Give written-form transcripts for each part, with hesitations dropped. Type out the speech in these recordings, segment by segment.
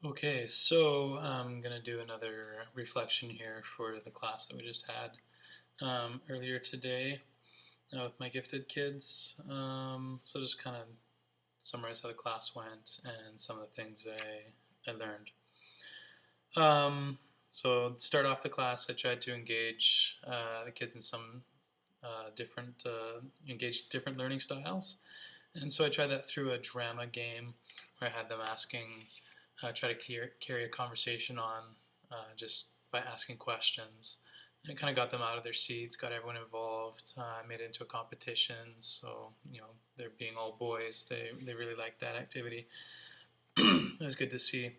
Okay, so I'm going to do another reflection here for the class that we just had earlier today with my gifted kids. So just kind of summarize how the class went and some of the things I learned. So to start off the class, I tried to engage the kids in some engage different learning styles. And so I tried that through a drama game where I had them try to carry a conversation on just by asking questions. And it kind of got them out of their seats, got everyone involved, made it into a competition. So, they're being all boys. They really liked that activity. It was good to see,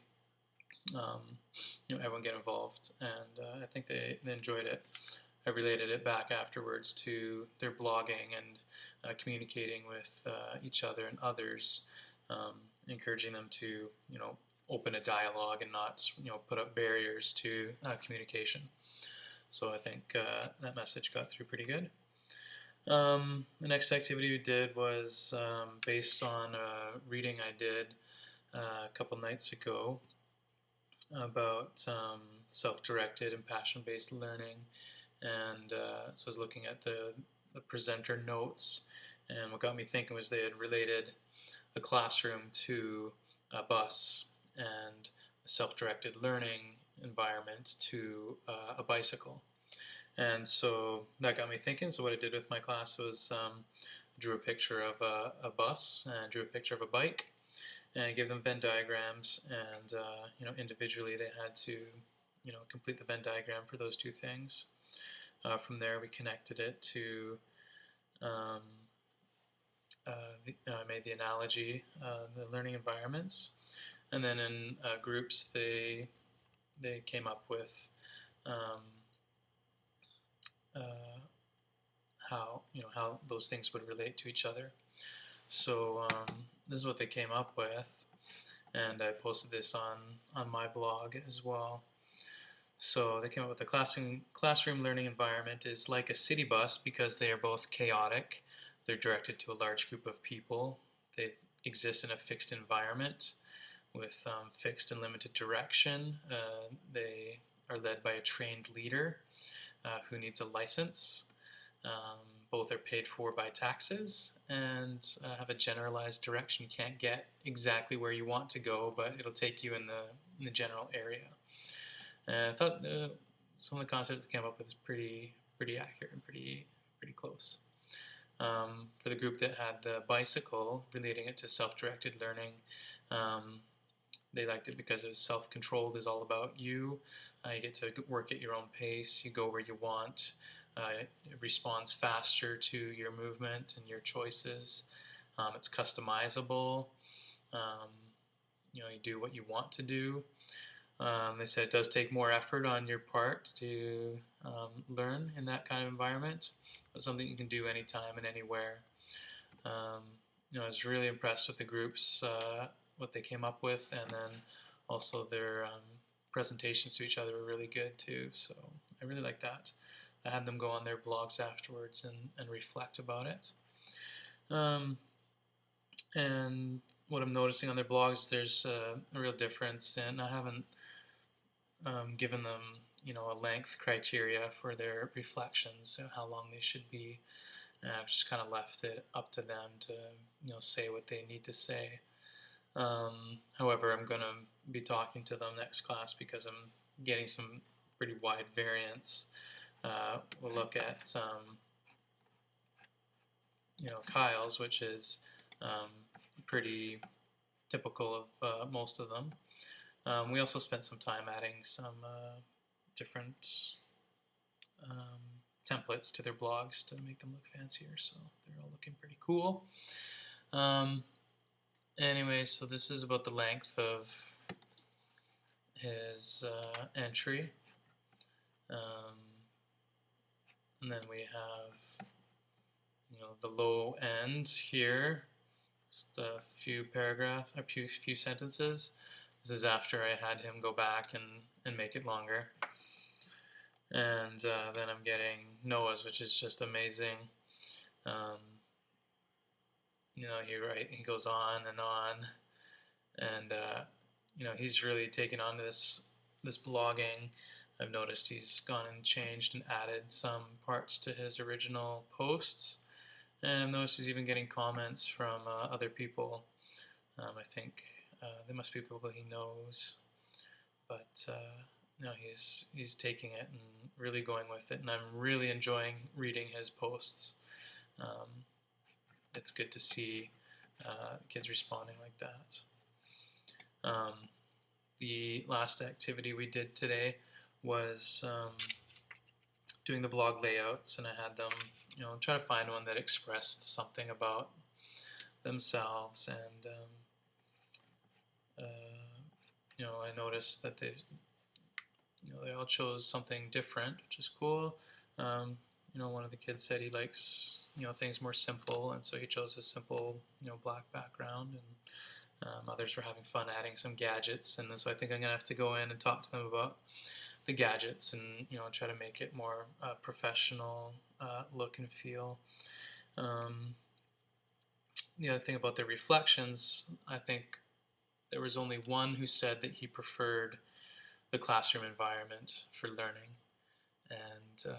um, everyone get involved. And I think they enjoyed it. I related it back afterwards to their blogging and communicating with each other and others, encouraging them to, open a dialogue and not, put up barriers to communication. So I think that message got through pretty good. The next activity we did was based on a reading I did a couple nights ago about self-directed and passion-based learning. And so I was looking at the presenter notes, and what got me thinking was they had related a classroom to a bus and a self-directed learning environment to a bicycle. And so that got me thinking. So what I did with my class was drew a picture of a bus and drew a picture of a bike, and I gave them Venn diagrams, and individually they had to complete the Venn diagram for those two things. From there, we connected it to um, made the analogy, the learning environments, and then in groups they came up with um, uh, how those things would relate to each other. So this is what they came up with, and I posted this on my blog as well. So they came up with the classroom learning environment is like a city bus because they are both chaotic. They're directed to a large group of people. They exist in a fixed environment with fixed and limited direction. They are led by a trained leader who needs a license. Both are paid for by taxes and have a generalized direction. You can't get exactly where you want to go, but it'll take you in the general area. And I thought some of the concepts that came up with is pretty accurate and pretty close. For the group that had the bicycle, relating it to self-directed learning, they liked it because it was self-controlled, is all about you. You get to work at your own pace, you go where you want, it responds faster to your movement and your choices. It's customizable. Um, you do what you want to do. They said it does take more effort on your part to learn in that kind of environment. It's something you can do anytime and anywhere. Um, I was really impressed with the groups, what they came up with, and then also their presentations to each other were really good too. So I really like that. I had them go on their blogs afterwards and reflect about it. And what I'm noticing on their blogs, there's a real difference, and I haven't given them a length criteria for their reflections, how long they should be. I've just kind of left it up to them to say what they need to say. However, I'm going to be talking to them next class because I'm getting some pretty wide variance. We'll look at Kyle's, which is pretty typical of most of them. We also spent some time adding some different templates to their blogs to make them look fancier, so they're all looking pretty cool. Anyway, so this is about the length of his entry. And then we have the low end here, just a few paragraphs, a few sentences. This is after I had him go back and make it longer. And then I'm getting Noah's, which is just amazing. He goes on, and he's really taken on to this blogging. I've noticed he's gone and changed and added some parts to his original posts, and I've noticed he's even getting comments from other people. I think they must be people he knows, but he's taking it and really going with it, and I'm really enjoying reading his posts. It's good to see kids responding like that. The last activity we did today was doing the blog layouts, and I had them, try to find one that expressed something about themselves, and I noticed that they all chose something different, which is cool. One of the kids said he likes things more simple, and so he chose a simple black background, and others were having fun adding some gadgets, and so I think I'm gonna have to go in and talk to them about the gadgets and try to make it more professional look and feel. The other thing about the reflections, I think there was only one who said that he preferred the classroom environment for learning, and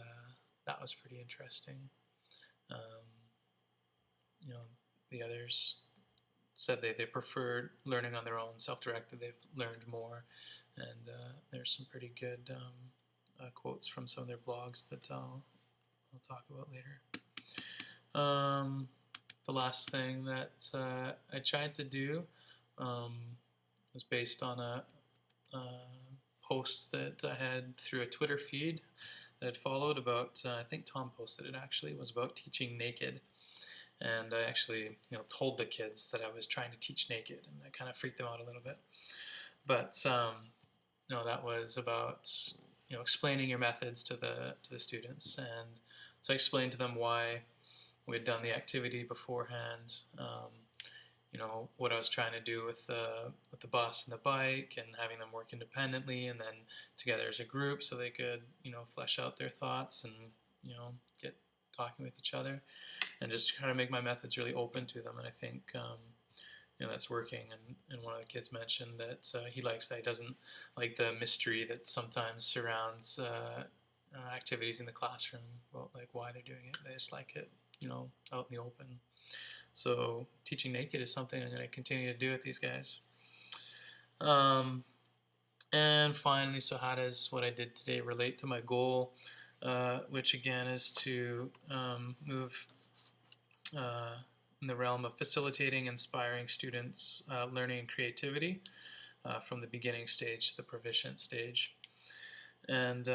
that was pretty interesting. The others said they preferred learning on their own, self-directed. They've learned more, and there's some pretty good quotes from some of their blogs that I'll talk about later. The last thing that I tried to do was based on a post that I had through a Twitter feed that I'd followed about, I think Tom posted it actually, it was about teaching naked. And I actually told the kids that I was trying to teach naked, and that kind of freaked them out a little bit. But that was about explaining your methods to the students, and so I explained to them why we had done the activity beforehand, what I was trying to do with the bus and the bike, and having them work independently and then together as a group, so they could flesh out their thoughts and get talking with each other, and just try to make my methods really open to them. And I think that's working. And one of the kids mentioned that he likes that. He doesn't like the mystery that sometimes surrounds activities in the classroom about like why they're doing it. They just like it out in the open. So teaching naked is something I'm going to continue to do with these guys. And finally, so how does what I did today relate to my goal, which again is to move in the realm of facilitating, inspiring students' learning and creativity from the beginning stage to the proficient stage. And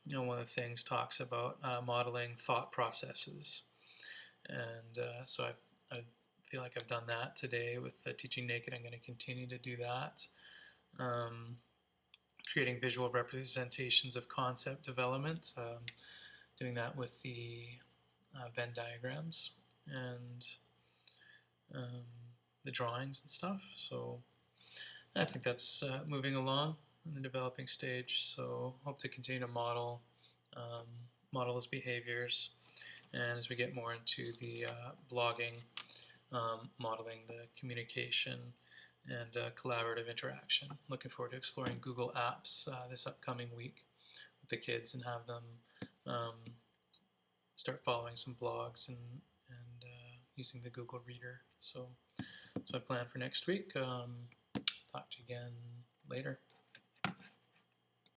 one of the things talks about modeling thought processes. And so I feel like I've done that today with Teaching Naked. I'm going to continue to do that. Creating visual representations of concept development, doing that with the Venn diagrams and the drawings and stuff. So I think that's moving along in the developing stage. So hope to continue to model those behaviors. And as we get more into the blogging, modeling the communication and collaborative interaction. Looking forward to exploring Google Apps this upcoming week with the kids and have them start following some blogs and using the Google Reader. So that's my plan for next week. Talk to you again later.